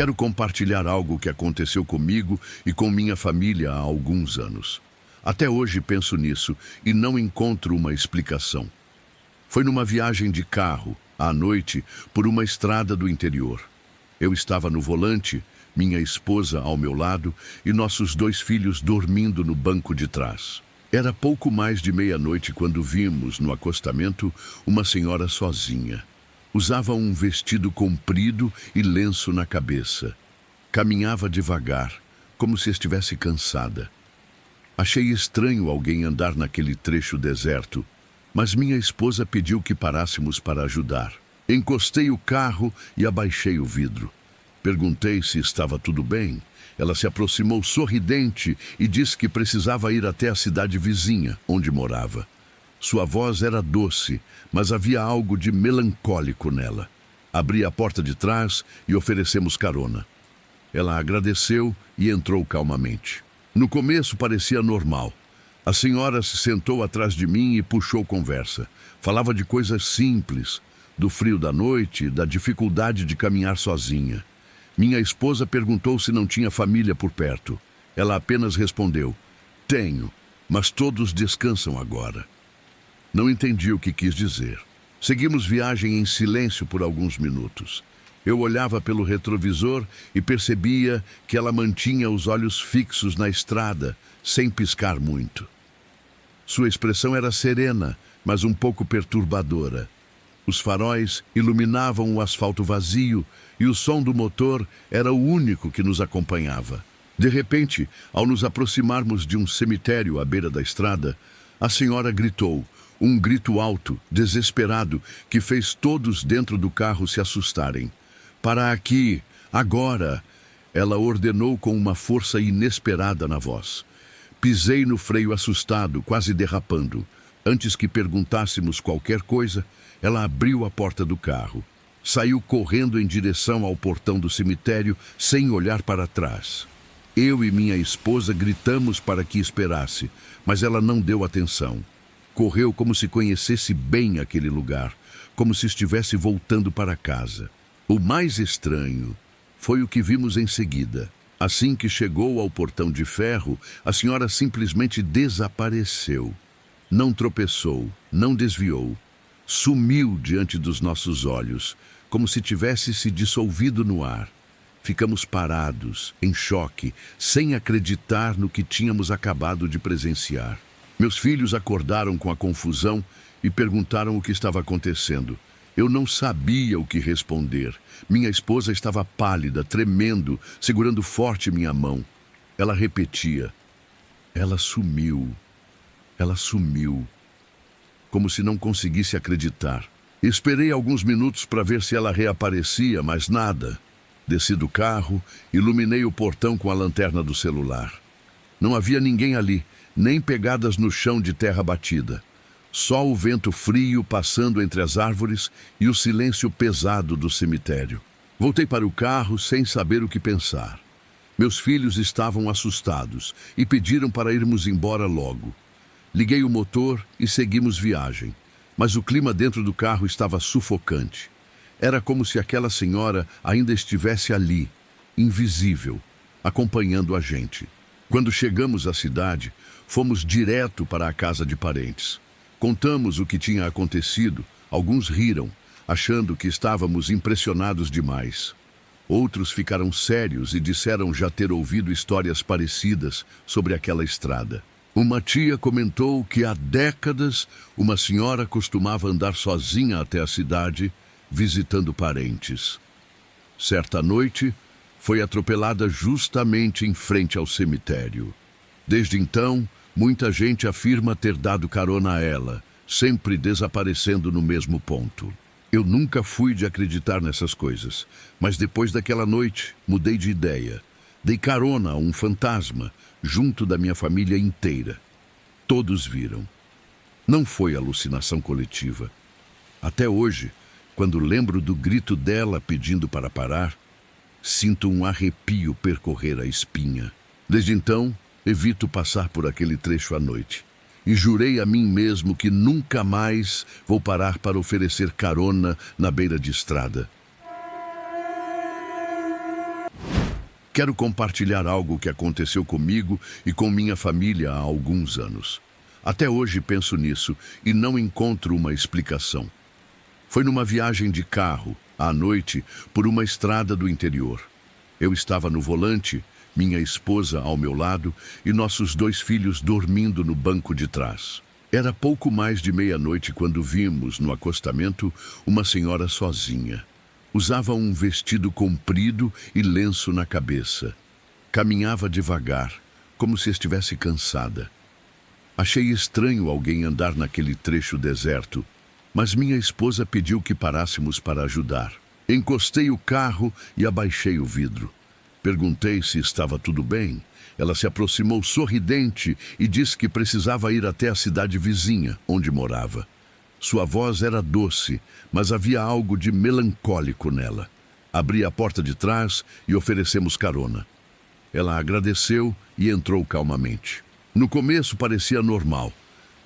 Quero compartilhar algo que aconteceu comigo e com minha família há alguns anos. Até hoje penso nisso e não encontro uma explicação. Foi numa viagem de carro, à noite, por uma estrada do interior. Eu estava no volante, minha esposa ao meu lado e nossos 2 filhos dormindo no banco de trás. Era pouco mais de meia-noite quando vimos, no acostamento, uma senhora sozinha. Usava um vestido comprido e lenço na cabeça. Caminhava devagar, como se estivesse cansada. Achei estranho alguém andar naquele trecho deserto, mas minha esposa pediu que parássemos para ajudar. Encostei o carro e abaixei o vidro. Perguntei se estava tudo bem. Ela se aproximou sorridente e disse que precisava ir até a cidade vizinha, onde morava. Sua voz era doce, mas havia algo de melancólico nela. Abri a porta de trás e oferecemos carona. Ela agradeceu e entrou calmamente. No começo parecia normal. A senhora se sentou atrás de mim e puxou conversa. Falava de coisas simples, do frio da noite, da dificuldade de caminhar sozinha. Minha esposa perguntou se não tinha família por perto. Ela apenas respondeu: "Tenho, mas todos descansam agora." Não entendi o que quis dizer. Seguimos viagem em silêncio por alguns minutos. Eu olhava pelo retrovisor e percebia que ela mantinha os olhos fixos na estrada, sem piscar muito. Sua expressão era serena, mas um pouco perturbadora. Os faróis iluminavam o asfalto vazio e o som do motor era o único que nos acompanhava. De repente, ao nos aproximarmos de um cemitério à beira da estrada, a senhora gritou, um grito alto, desesperado, que fez todos dentro do carro se assustarem. "Para aqui, agora!" Ela ordenou com uma força inesperada na voz. Pisei no freio assustado, quase derrapando. Antes que perguntássemos qualquer coisa, ela abriu a porta do carro. Saiu correndo em direção ao portão do cemitério, sem olhar para trás. Eu e minha esposa gritamos para que esperasse, mas ela não deu atenção. Correu como se conhecesse bem aquele lugar, como se estivesse voltando para casa. O mais estranho foi o que vimos em seguida. Assim que chegou ao portão de ferro, a senhora simplesmente desapareceu. Não tropeçou, não desviou. Sumiu diante dos nossos olhos, como se tivesse se dissolvido no ar. Ficamos parados, em choque, sem acreditar no que tínhamos acabado de presenciar. Meus filhos acordaram com a confusão e perguntaram o que estava acontecendo. Eu não sabia o que responder. Minha esposa estava pálida, tremendo, segurando forte minha mão. Ela repetia: "Ela sumiu. Ela sumiu." Como se não conseguisse acreditar. Esperei alguns minutos para ver se ela reaparecia, mas nada. Desci do carro, iluminei o portão com a lanterna do celular. Não havia ninguém ali, nem pegadas no chão de terra batida. Só o vento frio passando entre as árvores e o silêncio pesado do cemitério. Voltei para o carro sem saber o que pensar. Meus filhos estavam assustados e pediram para irmos embora logo. Liguei o motor e seguimos viagem, mas o clima dentro do carro estava sufocante. Era como se aquela senhora ainda estivesse ali, invisível, acompanhando a gente. Quando chegamos à cidade, fomos direto para a casa de parentes. Contamos o que tinha acontecido. Alguns riram, achando que estávamos impressionados demais. Outros ficaram sérios e disseram já ter ouvido histórias parecidas sobre aquela estrada. Uma tia comentou que há décadas uma senhora costumava andar sozinha até a cidade, visitando parentes. Certa noite, foi atropelada justamente em frente ao cemitério. Desde então, muita gente afirma ter dado carona a ela, sempre desaparecendo no mesmo ponto. Eu nunca fui de acreditar nessas coisas, mas depois daquela noite, mudei de ideia. Dei carona a um fantasma, junto da minha família inteira. Todos viram. Não foi alucinação coletiva. Até hoje, quando lembro do grito dela pedindo para parar, sinto um arrepio percorrer a espinha. Desde então, evito passar por aquele trecho à noite. E jurei a mim mesmo que nunca mais vou parar para oferecer carona na beira de estrada. Quero compartilhar algo que aconteceu comigo e com minha família há alguns anos. Até hoje penso nisso e não encontro uma explicação. Foi numa viagem de carro, à noite, por uma estrada do interior. Eu estava no volante, minha esposa ao meu lado e nossos 2 filhos dormindo no banco de trás. Era pouco mais de meia-noite quando vimos, no acostamento, uma senhora sozinha. Usava um vestido comprido e lenço na cabeça. Caminhava devagar, como se estivesse cansada. Achei estranho alguém andar naquele trecho deserto, mas minha esposa pediu que parássemos para ajudar. Encostei o carro e abaixei o vidro. Perguntei se estava tudo bem. Ela se aproximou sorridente e disse que precisava ir até a cidade vizinha, onde morava. Sua voz era doce, mas havia algo de melancólico nela. Abri a porta de trás e oferecemos carona. Ela agradeceu e entrou calmamente. No começo parecia normal.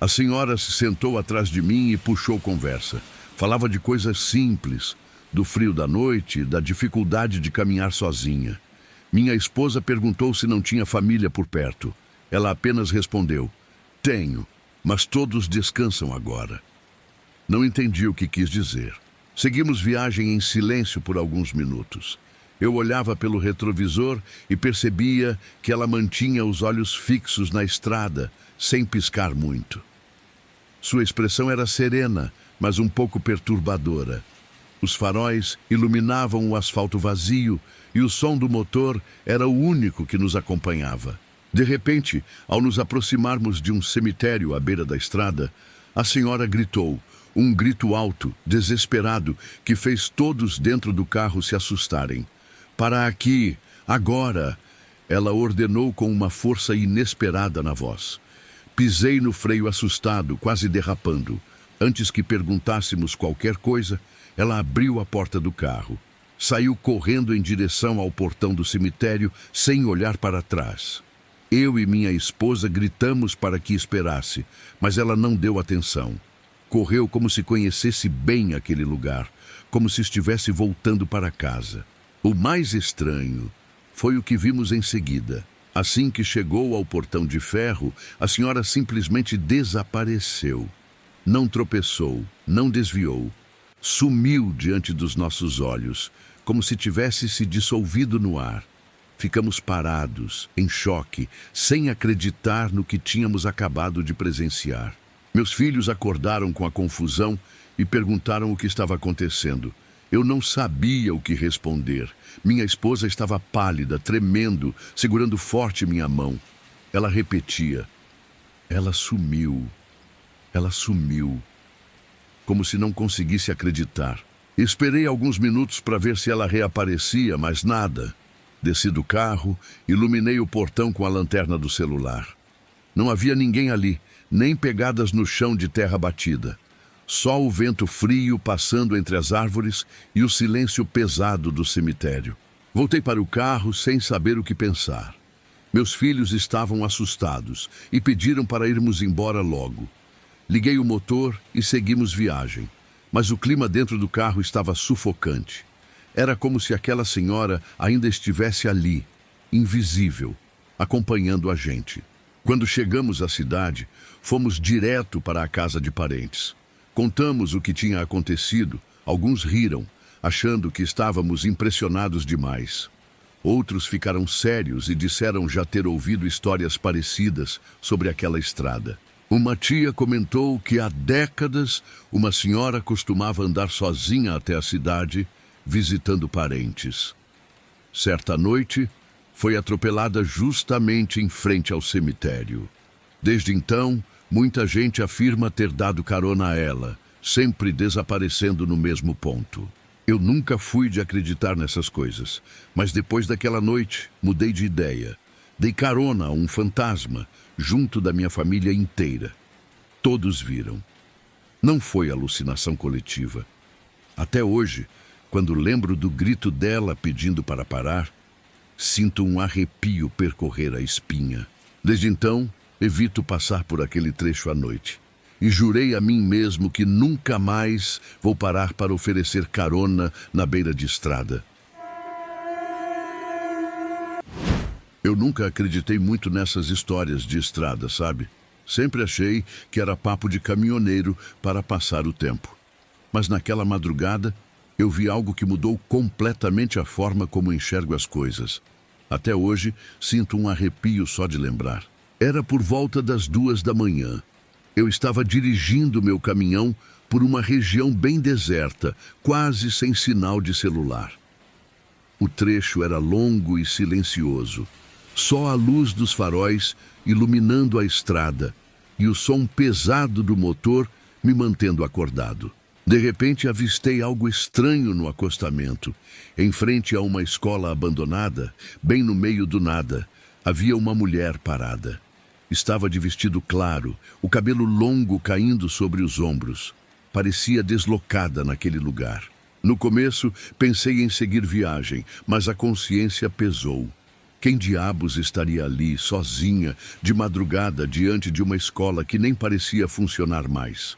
A senhora se sentou atrás de mim e puxou conversa. Falava de coisas simples, do frio da noite, da dificuldade de caminhar sozinha. Minha esposa perguntou se não tinha família por perto. Ela apenas respondeu: "Tenho, mas todos descansam agora." Não entendi o que quis dizer. Seguimos viagem em silêncio por alguns minutos. Eu olhava pelo retrovisor e percebia que ela mantinha os olhos fixos na estrada, sem piscar muito. Sua expressão era serena, mas um pouco perturbadora. Os faróis iluminavam o asfalto vazio e o som do motor era o único que nos acompanhava. De repente, ao nos aproximarmos de um cemitério à beira da estrada, a senhora gritou, um grito alto, desesperado, que fez todos dentro do carro se assustarem. "Para aqui, agora!" Ela ordenou com uma força inesperada na voz. Pisei no freio assustado, quase derrapando. Antes que perguntássemos qualquer coisa, ela abriu a porta do carro. Saiu correndo em direção ao portão do cemitério, sem olhar para trás. Eu e minha esposa gritamos para que esperasse, mas ela não deu atenção. Correu como se conhecesse bem aquele lugar, como se estivesse voltando para casa. O mais estranho foi o que vimos em seguida. Assim que chegou ao portão de ferro, a senhora simplesmente desapareceu. Não tropeçou, não desviou. Sumiu diante dos nossos olhos, como se tivesse se dissolvido no ar. Ficamos parados, em choque, sem acreditar no que tínhamos acabado de presenciar. Meus filhos acordaram com a confusão e perguntaram o que estava acontecendo. Eu não sabia o que responder. Minha esposa estava pálida, tremendo, segurando forte minha mão. Ela repetia: "Ela sumiu. Ela sumiu." Como se não conseguisse acreditar. Esperei alguns minutos para ver se ela reaparecia, mas nada. Desci do carro, iluminei o portão com a lanterna do celular. Não havia ninguém ali, nem pegadas no chão de terra batida. Só o vento frio passando entre as árvores e o silêncio pesado do cemitério. Voltei para o carro sem saber o que pensar. Meus filhos estavam assustados e pediram para irmos embora logo. Liguei o motor e seguimos viagem, mas o clima dentro do carro estava sufocante. Era como se aquela senhora ainda estivesse ali, invisível, acompanhando a gente. Quando chegamos à cidade, fomos direto para a casa de parentes. Contamos o que tinha acontecido. Alguns riram, achando que estávamos impressionados demais. Outros ficaram sérios e disseram já ter ouvido histórias parecidas sobre aquela estrada. Uma tia comentou que há décadas uma senhora costumava andar sozinha até a cidade, visitando parentes. Certa noite, foi atropelada justamente em frente ao cemitério. Desde então, muita gente afirma ter dado carona a ela, sempre desaparecendo no mesmo ponto. Eu nunca fui de acreditar nessas coisas, mas depois daquela noite, mudei de ideia. Dei carona a um fantasma, junto da minha família inteira. Todos viram. Não foi alucinação coletiva. Até hoje, quando lembro do grito dela pedindo para parar, sinto um arrepio percorrer a espinha. Desde então, evito passar por aquele trecho à noite. E jurei a mim mesmo que nunca mais vou parar para oferecer carona na beira de estrada. Eu nunca acreditei muito nessas histórias de estrada, sabe? Sempre achei que era papo de caminhoneiro para passar o tempo. Mas naquela madrugada, eu vi algo que mudou completamente a forma como enxergo as coisas. Até hoje, sinto um arrepio só de lembrar. Era por volta das 2 da manhã. Eu estava dirigindo meu caminhão por uma região bem deserta, quase sem sinal de celular. O trecho era longo e silencioso. Só a luz dos faróis iluminando a estrada e o som pesado do motor me mantendo acordado. De repente, avistei algo estranho no acostamento. Em frente a uma escola abandonada, bem no meio do nada, havia uma mulher parada. Estava de vestido claro, o cabelo longo caindo sobre os ombros. Parecia deslocada naquele lugar. No começo, pensei em seguir viagem, mas a consciência pesou. Quem diabos estaria ali, sozinha, de madrugada, diante de uma escola que nem parecia funcionar mais?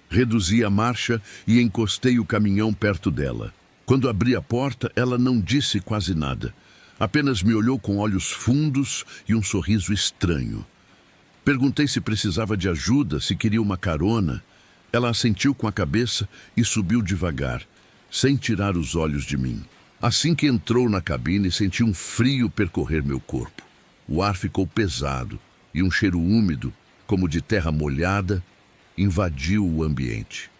Reduzi a marcha e encostei o caminhão perto dela. Quando abri a porta, ela não disse quase nada. Apenas me olhou com olhos fundos e um sorriso estranho. Perguntei se precisava de ajuda, se queria uma carona. Ela assentiu com a cabeça e subiu devagar, sem tirar os olhos de mim. Assim que entrou na cabine, senti um frio percorrer meu corpo. O ar ficou pesado e um cheiro úmido, como de terra molhada, invadiu o ambiente.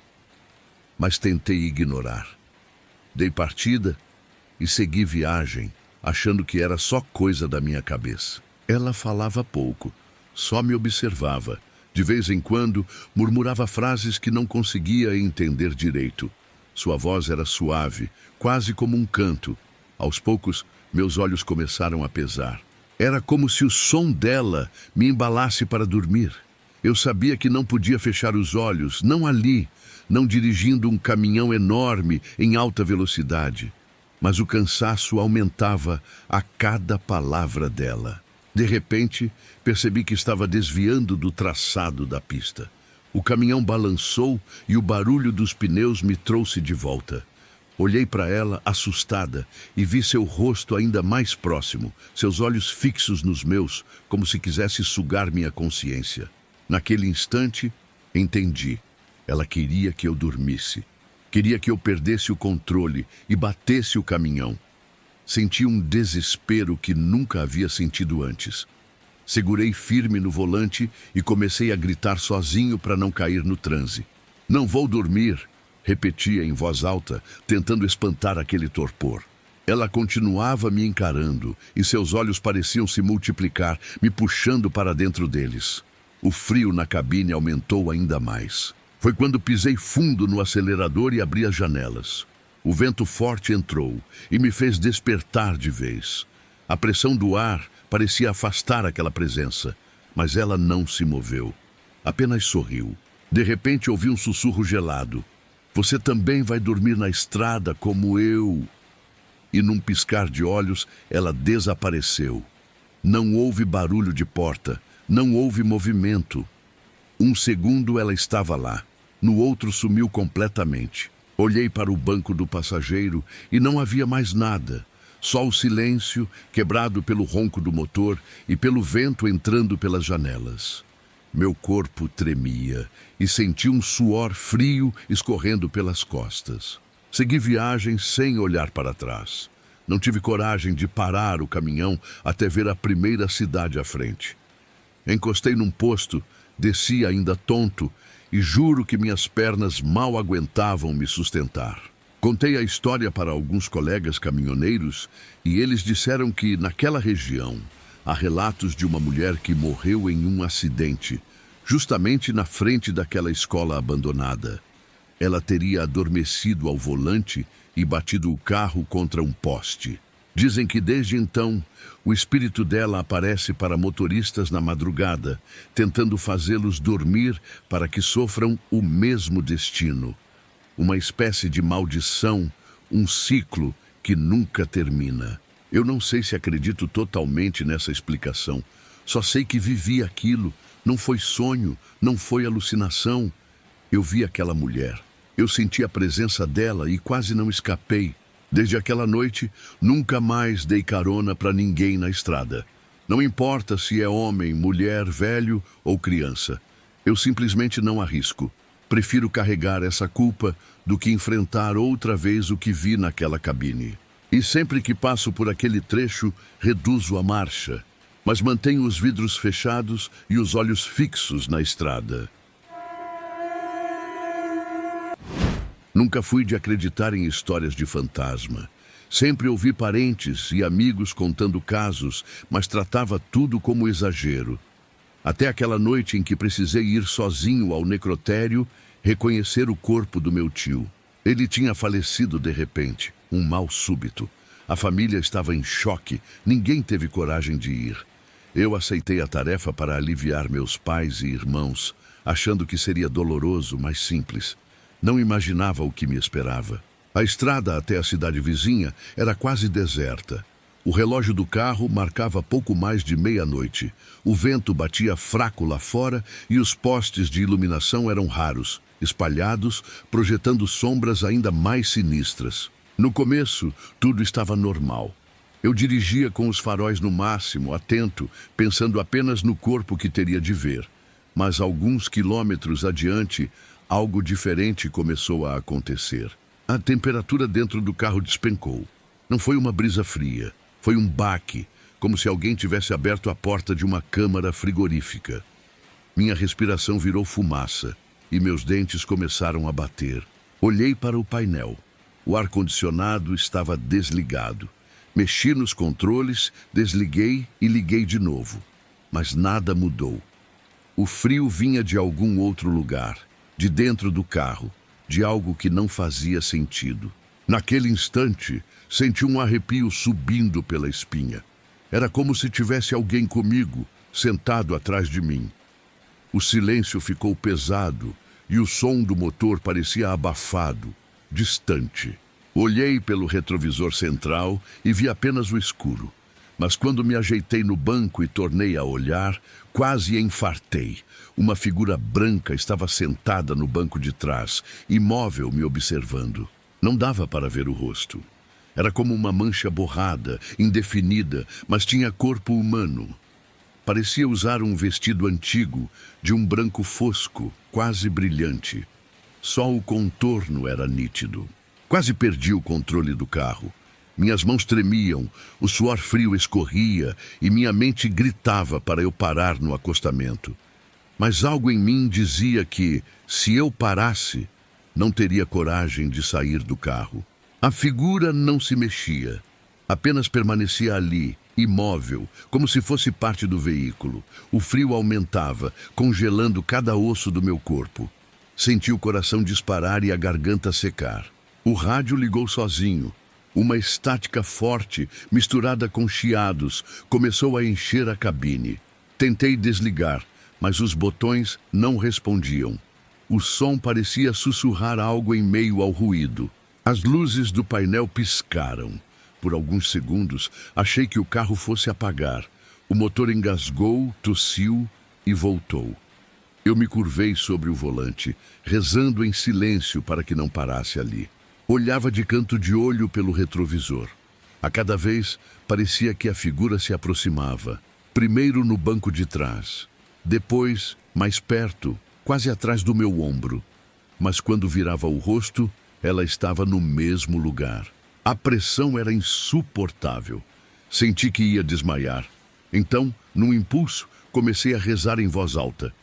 Mas tentei ignorar. Dei partida e segui viagem, achando que era só coisa da minha cabeça. Ela falava pouco, só me observava. De vez em quando, murmurava frases que não conseguia entender direito. Sua voz era suave, quase como um canto. Aos poucos, meus olhos começaram a pesar. Era como se o som dela me embalasse para dormir. Eu sabia que não podia fechar os olhos, não ali, não dirigindo um caminhão enorme em alta velocidade. Mas o cansaço aumentava a cada palavra dela. De repente, percebi que estava desviando do traçado da pista. O caminhão balançou e o barulho dos pneus me trouxe de volta. Olhei para ela, assustada, e vi seu rosto ainda mais próximo, seus olhos fixos nos meus, como se quisesse sugar minha consciência. Naquele instante, entendi. Ela queria que eu dormisse. Queria que eu perdesse o controle e batesse o caminhão. Senti um desespero que nunca havia sentido antes. Segurei firme no volante e comecei a gritar sozinho para não cair no transe. "Não vou dormir", repetia em voz alta, tentando espantar aquele torpor. Ela continuava me encarando e seus olhos pareciam se multiplicar, me puxando para dentro deles. O frio na cabine aumentou ainda mais. Foi quando pisei fundo no acelerador e abri as janelas. O vento forte entrou e me fez despertar de vez. A pressão do ar parecia afastar aquela presença, mas ela não se moveu. Apenas sorriu. De repente ouvi um sussurro gelado. "Você também vai dormir na estrada como eu." E num piscar de olhos, ela desapareceu. Não houve barulho de porta, não houve movimento. Um segundo ela estava lá, no outro sumiu completamente. Olhei para o banco do passageiro e não havia mais nada. Só o silêncio, quebrado pelo ronco do motor e pelo vento entrando pelas janelas. Meu corpo tremia e senti um suor frio escorrendo pelas costas. Segui viagem sem olhar para trás. Não tive coragem de parar o caminhão até ver a primeira cidade à frente. Encostei num posto, desci ainda tonto e juro que minhas pernas mal aguentavam me sustentar. Contei a história para alguns colegas caminhoneiros e eles disseram que, naquela região, há relatos de uma mulher que morreu em um acidente, justamente na frente daquela escola abandonada. Ela teria adormecido ao volante e batido o carro contra um poste. Dizem que desde então, o espírito dela aparece para motoristas na madrugada, tentando fazê-los dormir para que sofram o mesmo destino. Uma espécie de maldição, um ciclo que nunca termina. Eu não sei se acredito totalmente nessa explicação. Só sei que vivi aquilo. Não foi sonho, não foi alucinação. Eu vi aquela mulher. Eu senti a presença dela e quase não escapei. Desde aquela noite, nunca mais dei carona para ninguém na estrada. Não importa se é homem, mulher, velho ou criança. Eu simplesmente não arrisco. Prefiro carregar essa culpa do que enfrentar outra vez o que vi naquela cabine. E sempre que passo por aquele trecho, reduzo a marcha, mas mantenho os vidros fechados e os olhos fixos na estrada. Nunca fui de acreditar em histórias de fantasma. Sempre ouvi parentes e amigos contando casos, mas tratava tudo como exagero. Até aquela noite em que precisei ir sozinho ao necrotério reconhecer o corpo do meu tio. Ele tinha falecido de repente, um mal súbito. A família estava em choque, ninguém teve coragem de ir. Eu aceitei a tarefa para aliviar meus pais e irmãos, achando que seria doloroso, mas simples. Não imaginava o que me esperava. A estrada até a cidade vizinha era quase deserta. O relógio do carro marcava pouco mais de meia-noite. O vento batia fraco lá fora e os postes de iluminação eram raros, espalhados, projetando sombras ainda mais sinistras. No começo, tudo estava normal. Eu dirigia com os faróis no máximo, atento, pensando apenas no corpo que teria de ver. Mas alguns quilômetros adiante, algo diferente começou a acontecer. A temperatura dentro do carro despencou. Não foi uma brisa fria, foi um baque, como se alguém tivesse aberto a porta de uma câmara frigorífica. Minha respiração virou fumaça e meus dentes começaram a bater. Olhei para o painel. O ar-condicionado estava desligado. Mexi nos controles, desliguei e liguei de novo. Mas nada mudou. O frio vinha de algum outro lugar, de dentro do carro, de algo que não fazia sentido. Naquele instante, senti um arrepio subindo pela espinha. Era como se tivesse alguém comigo, sentado atrás de mim. O silêncio ficou pesado e o som do motor parecia abafado, distante. Olhei pelo retrovisor central e vi apenas o escuro. Mas quando me ajeitei no banco e tornei a olhar, quase infartei. Uma figura branca estava sentada no banco de trás, imóvel, me observando. Não dava para ver o rosto. Era como uma mancha borrada, indefinida, mas tinha corpo humano. Parecia usar um vestido antigo, de um branco fosco, quase brilhante. Só o contorno era nítido. Quase perdi o controle do carro. Minhas mãos tremiam, o suor frio escorria e minha mente gritava para eu parar no acostamento. Mas algo em mim dizia que, se eu parasse, não teria coragem de sair do carro. A figura não se mexia, apenas permanecia ali, imóvel, como se fosse parte do veículo. O frio aumentava, congelando cada osso do meu corpo. Senti o coração disparar e a garganta secar. O rádio ligou sozinho. Uma estática forte, misturada com chiados, começou a encher a cabine. Tentei desligar, mas os botões não respondiam. O som parecia sussurrar algo em meio ao ruído. As luzes do painel piscaram. Por alguns segundos, achei que o carro fosse apagar. O motor engasgou, tossiu e voltou. Eu me curvei sobre o volante, rezando em silêncio para que não parasse ali. Olhava de canto de olho pelo retrovisor. A cada vez, parecia que a figura se aproximava. Primeiro no banco de trás. Depois, mais perto, quase atrás do meu ombro. Mas quando virava o rosto, ela estava no mesmo lugar. A pressão era insuportável. Senti que ia desmaiar. Então, num impulso, comecei a rezar em voz alta.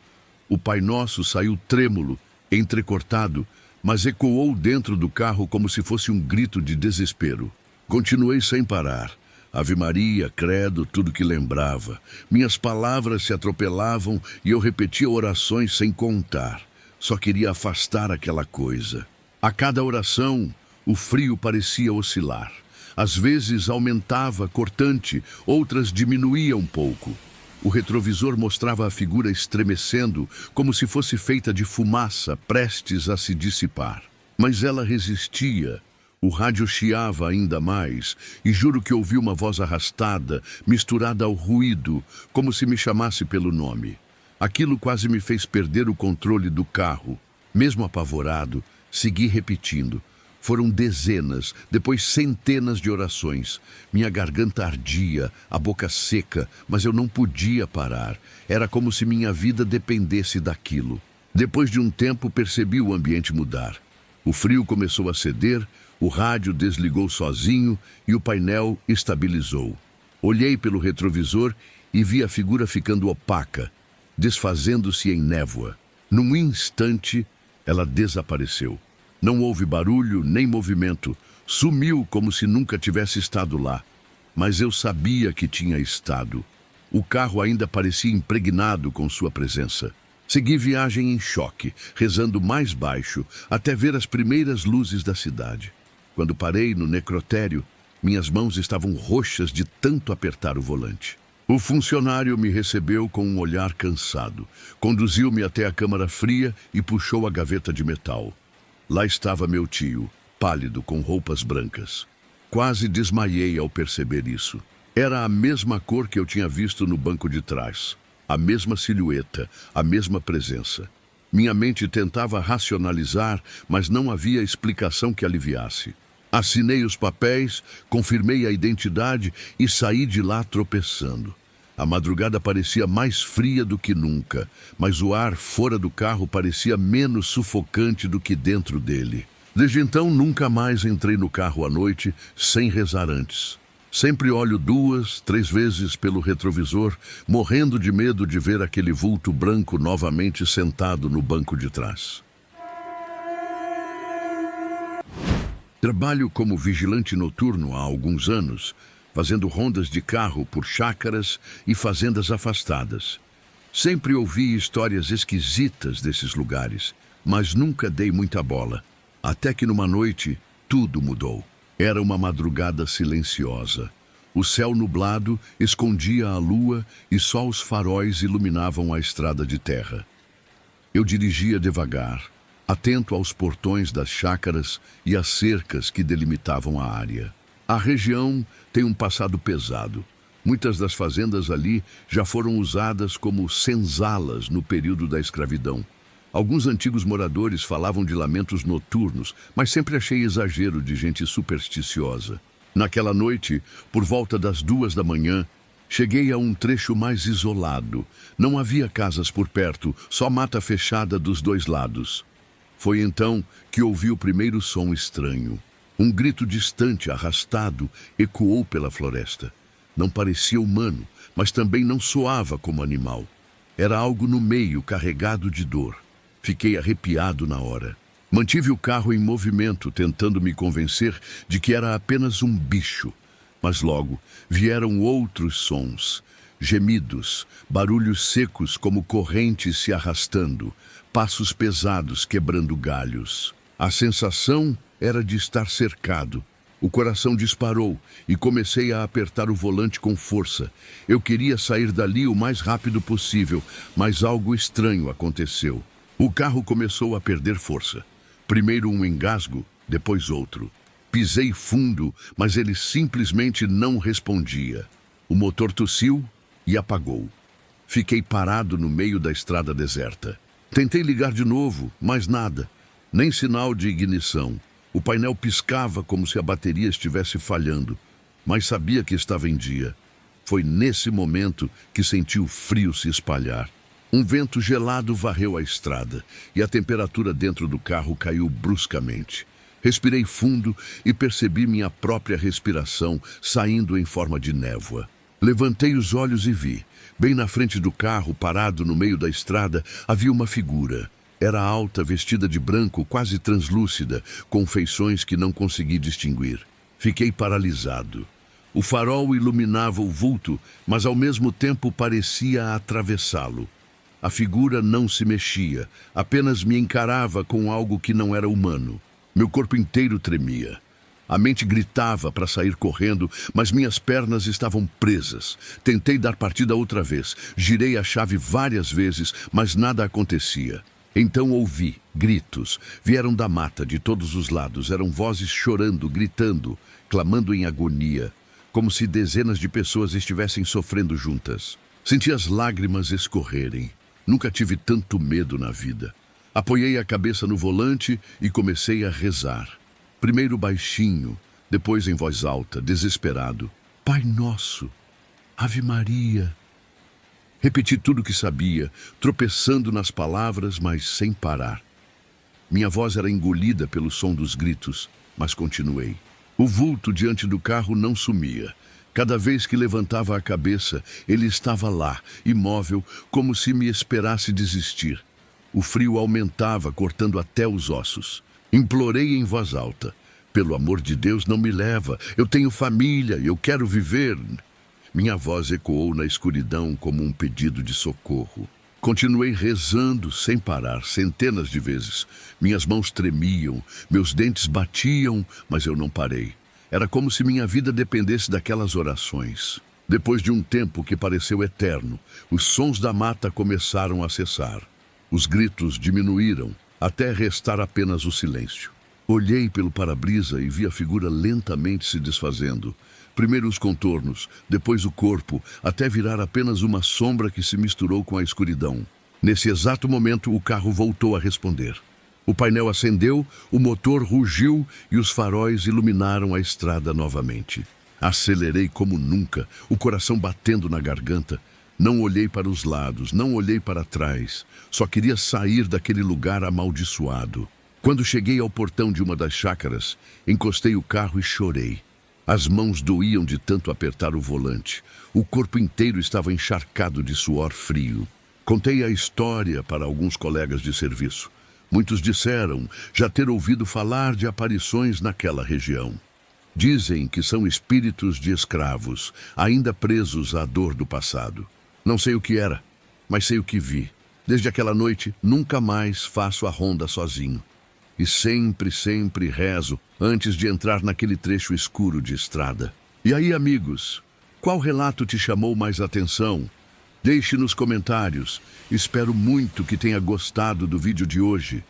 O Pai Nosso saiu trêmulo, entrecortado, mas ecoou dentro do carro como se fosse um grito de desespero. Continuei sem parar. Ave Maria, credo, tudo que lembrava. Minhas palavras se atropelavam e eu repetia orações sem contar. Só queria afastar aquela coisa. A cada oração, o frio parecia oscilar. Às vezes aumentava, cortante, outras diminuía um pouco. O retrovisor mostrava a figura estremecendo, como se fosse feita de fumaça, prestes a se dissipar. Mas ela resistia. O rádio chiava ainda mais, e juro que ouvi uma voz arrastada, misturada ao ruído, como se me chamasse pelo nome. Aquilo quase me fez perder o controle do carro. Mesmo apavorado, segui repetindo: Foram dezenas, depois centenas de orações. Minha garganta ardia, a boca seca, mas eu não podia parar. Era como se minha vida dependesse daquilo. Depois de um tempo, percebi o ambiente mudar. O frio começou a ceder, o rádio desligou sozinho e o painel estabilizou. Olhei pelo retrovisor e vi a figura ficando opaca, desfazendo-se em névoa. Num instante, ela desapareceu. Não houve barulho nem movimento. Sumiu como se nunca tivesse estado lá. Mas eu sabia que tinha estado. O carro ainda parecia impregnado com sua presença. Segui viagem em choque, rezando mais baixo, até ver as primeiras luzes da cidade. Quando parei no necrotério, minhas mãos estavam roxas de tanto apertar o volante. O funcionário me recebeu com um olhar cansado. Conduziu-me até a câmara fria e puxou a gaveta de metal. Lá estava meu tio, pálido, com roupas brancas. Quase desmaiei ao perceber isso. Era a mesma cor que eu tinha visto no banco de trás. A mesma silhueta, a mesma presença. Minha mente tentava racionalizar, mas não havia explicação que aliviasse. Assinei os papéis, confirmei a identidade e saí de lá tropeçando. A madrugada parecia mais fria do que nunca, mas o ar fora do carro parecia menos sufocante do que dentro dele. Desde então, nunca mais entrei no carro à noite sem rezar antes. Sempre olho 2, 3 vezes pelo retrovisor, morrendo de medo de ver aquele vulto branco novamente sentado no banco de trás. Trabalho como vigilante noturno há alguns anos, fazendo rondas de carro por chácaras e fazendas afastadas. Sempre ouvi histórias esquisitas desses lugares, mas nunca dei muita bola. Até que numa noite, tudo mudou. Era uma madrugada silenciosa. O céu nublado escondia a lua e só os faróis iluminavam a estrada de terra. Eu dirigia devagar, atento aos portões das chácaras e às cercas que delimitavam a área. A região tem um passado pesado. Muitas das fazendas ali já foram usadas como senzalas no período da escravidão. Alguns antigos moradores falavam de lamentos noturnos, mas sempre achei exagero de gente supersticiosa. Naquela noite, por volta das 2 da manhã, cheguei a um trecho mais isolado. Não havia casas por perto, só mata fechada dos 2 lados. Foi então que ouvi o primeiro som estranho. Um grito distante, arrastado, ecoou pela floresta. Não parecia humano, mas também não soava como animal. Era algo no meio, carregado de dor. Fiquei arrepiado na hora. Mantive o carro em movimento, tentando me convencer de que era apenas um bicho. Mas logo vieram outros sons. Gemidos, barulhos secos como correntes se arrastando, passos pesados quebrando galhos. A sensação era de estar cercado. O coração disparou e comecei a apertar o volante com força. Eu queria sair dali o mais rápido possível, mas algo estranho aconteceu. O carro começou a perder força. Primeiro um engasgo, depois outro. Pisei fundo, mas ele simplesmente não respondia. O motor tossiu e apagou. Fiquei parado no meio da estrada deserta. Tentei ligar de novo, mas nada. Nem sinal de ignição. O painel piscava como se a bateria estivesse falhando, mas sabia que estava em dia. Foi nesse momento que senti o frio se espalhar. Um vento gelado varreu a estrada e a temperatura dentro do carro caiu bruscamente. Respirei fundo e percebi minha própria respiração saindo em forma de névoa. Levantei os olhos e vi. Bem na frente do carro, parado no meio da estrada, havia uma figura. Era alta, vestida de branco, quase translúcida, com feições que não consegui distinguir. Fiquei paralisado. O farol iluminava o vulto, mas ao mesmo tempo parecia atravessá-lo. A figura não se mexia, apenas me encarava com algo que não era humano. Meu corpo inteiro tremia. A mente gritava para sair correndo, mas minhas pernas estavam presas. Tentei dar partida outra vez. Girei a chave várias vezes, mas nada acontecia. Então ouvi gritos. Vieram da mata, de todos os lados. Eram vozes chorando, gritando, clamando em agonia, como se dezenas de pessoas estivessem sofrendo juntas. Senti as lágrimas escorrerem. Nunca tive tanto medo na vida. Apoiei a cabeça no volante e comecei a rezar. Primeiro baixinho, depois em voz alta, desesperado. Pai Nosso, Ave Maria. Repeti tudo o que sabia, tropeçando nas palavras, mas sem parar. Minha voz era engolida pelo som dos gritos, mas continuei. O vulto diante do carro não sumia. Cada vez que levantava a cabeça, ele estava lá, imóvel, como se me esperasse desistir. O frio aumentava, cortando até os ossos. Implorei em voz alta. Pelo amor de Deus, não me leva. Eu tenho família, eu quero viver. Minha voz ecoou na escuridão como um pedido de socorro. Continuei rezando sem parar, centenas de vezes. Minhas mãos tremiam, meus dentes batiam, mas eu não parei. Era como se minha vida dependesse daquelas orações. Depois de um tempo que pareceu eterno, os sons da mata começaram a cessar. Os gritos diminuíram, até restar apenas o silêncio. Olhei pelo para-brisa e vi a figura lentamente se desfazendo. Primeiro os contornos, depois o corpo, até virar apenas uma sombra que se misturou com a escuridão. Nesse exato momento, o carro voltou a responder. O painel acendeu, o motor rugiu e os faróis iluminaram a estrada novamente. Acelerei como nunca, o coração batendo na garganta. Não olhei para os lados, não olhei para trás. Só queria sair daquele lugar amaldiçoado. Quando cheguei ao portão de uma das chácaras, encostei o carro e chorei. As mãos doíam de tanto apertar o volante. O corpo inteiro estava encharcado de suor frio. Contei a história para alguns colegas de serviço. Muitos disseram já ter ouvido falar de aparições naquela região. Dizem que são espíritos de escravos, ainda presos à dor do passado. Não sei o que era, mas sei o que vi. Desde aquela noite, nunca mais faço a ronda sozinho. E sempre rezo antes de entrar naquele trecho escuro de estrada. E aí, amigos, qual relato te chamou mais atenção? Deixe nos comentários. Espero muito que tenha gostado do vídeo de hoje.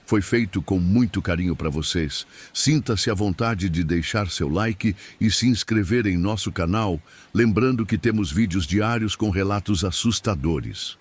Foi feito com muito carinho para vocês. Sinta-se à vontade de deixar seu like e se inscrever em nosso canal, lembrando que temos vídeos diários com relatos assustadores.